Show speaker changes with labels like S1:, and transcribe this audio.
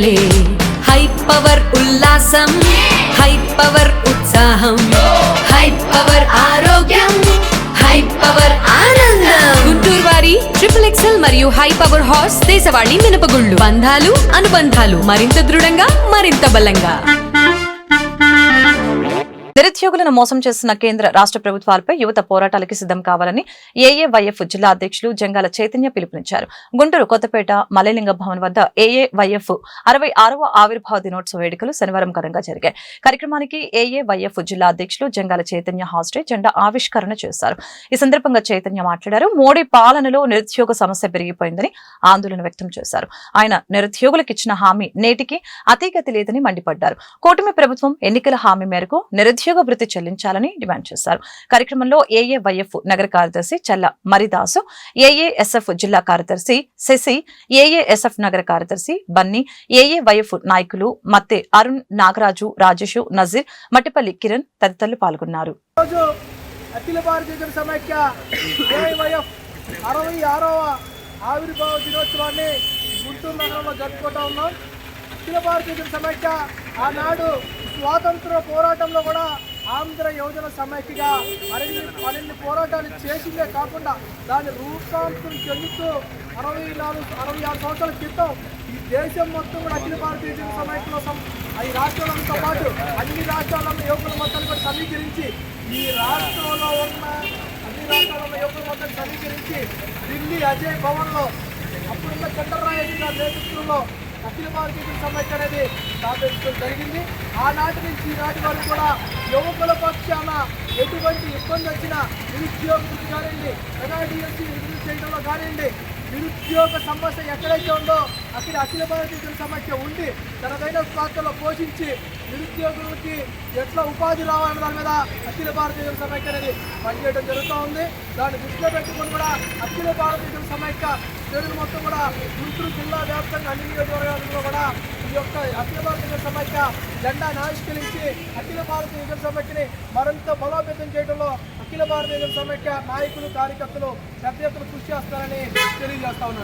S1: పండగలే high power ఉల్లాసం high power ఉత్సాహం high power ఆరోగ్యం హై పవర్ ఆనందం గుంటూరు వారి XXL మరియు హై పవర్ హార్స్ దేశవాళీ మినపగుళ్ళు బంధాలు అనుబంధాలు మరింత దృఢంగా మరింత బలంగా.
S2: నిరుద్యోగులను మోసం చేస్తున్న కేంద్ర రాష్ట్ర ప్రభుత్వాలపై యువత పోరాటాలకి సిద్ధం కావాలని ఏఏవైఎఫ్ జిల్లా అధ్యక్షులు జంగాల చైతన్య పిలుపునిచ్చారు. గుంటూరు కొత్తపేట మలయలింగ భవన్ వద్ద ఏఏవైఎఫ్ 66వ ఆవిర్భావ దినోత్సవ వేడుకలు శనివారం ఘనంగా జరిగాయి. కార్యక్రమానికి ఏఏవైఎఫ్ జిల్లా అధ్యక్షులు జంగాల చైతన్య హాస్టే జెండా ఆవిష్కరణ చేశారు. ఈ సందర్భంగా చైతన్య మాట్లాడారు. మోడీ పాలనలో నిరుద్యోగ సమస్య పెరిగిపోయిందని ఆందోళన వ్యక్తం చేశారు. ఆయన నిరుద్యోగులకు ఇచ్చిన హామీ నేటికి అతీగతి లేదని మండిపడ్డారు. కూటమి ప్రభుత్వం ఎన్నికల హామీ మేరకు నిరుద్యోగ వృత్తి చెల్లించాలని డిమాండ్ చేశారు. కార్యక్రమంలో ఏఏవైఎఫ్ నగర కార్యదర్శి చల్ల మరిదాసు, ఏఏఎస్ఎఫ్ జిల్లా కార్యదర్శి శశి, ఏఏఎస్ఎఫ్ నగర కార్యదర్శి బన్నీ, ఏఏవైఎఫ్ నాయకులు మత్తె అరుణ్, నాగరాజు, రాజేషు, నజీర్, మట్టిపల్లి కిరణ్ తదితరులు పాల్గొన్నారు.
S3: అఖిల భారతీయ జన సమైక్య ఏఐవైఎఫ్ 66వ ఆవిర్భావ దినోత్సవాన్ని గుంటూరు నగరంలో జరుపుకుంటా ఉన్నాం. అఖిల భారతీయ జన సమైక్య ఆనాడు స్వాతంత్ర పోరాటంలో కూడా ఆంధ్ర యువజన సమైక్యగా మరిన్ని పోరాటాలు చేసిందే కాకుండా దాని రూపాంతరం చెందుతూ 66 సంవత్సరాల క్రితం ఈ దేశం మొత్తం కూడా అఖిల భారతీయ జన సమైక్యలో ఈ రాష్ట్రాలతో పాటు అన్ని రాష్ట్రాలలో యువకుల మొత్తాన్ని కూడా సమీకరించి ఈ రాష్ట్రంలో ఉన్న అన్ని రాష్ట్రాలలో యువకుల మొత్తాన్ని సమీకరించి ఢిల్లీ అజయ్ భవన్లో అప్పుడున్న చంద్రరాజు గారి నేతృత్వంలో అఖిల భారతీయ జన సమైక్య అనేది స్థాపించడం జరిగింది. ఆనాటి నుంచి ఈనాటి వరకు కూడా యువకుల పక్షాన ఎటువంటి ఇబ్బంది వచ్చినా నిరుద్యోగం కానివ్వండి, ఎన్ఆర్డీఎస్సీ విడుదల చేయడంలో కానివ్వండి, నిరుద్యోగ సమస్య ఎక్కడైతే ఉందో అక్కడ అఖిల భారతీయ జన సమైక్య ఉండి తనదైన పాత్రలో పోషించి నిరుద్యోగులకి ఎట్లా ఉపాధి రావాలనే దాని మీద అఖిల భారతీయ జన సమైక్య అనేది పనిచేయడం జరుగుతూ ఉంది. దాన్ని దృష్టిలో పెట్టుకుని కూడా అఖిల భారతీయ జన సమైక్య తెలుగు మొత్తం కూడా గుంటూరు జిల్లా వ్యాప్తంగా అన్ని నియోజకవర్గాలలో కూడా ఈ యొక్క అఖిల భారతీయ జన సమైక్య జెండాను ఆవిష్కరించి అఖిల భారతీయ జన సమైక్యని మరింత బలోపేతం చేయడంలో అఖిల భారతీయ జన సమైక్య నాయకులు కార్యకర్తలు పెద్ద ఎత్తున కృషి చేస్తారని తెలియజేస్తా ఉన్నారు.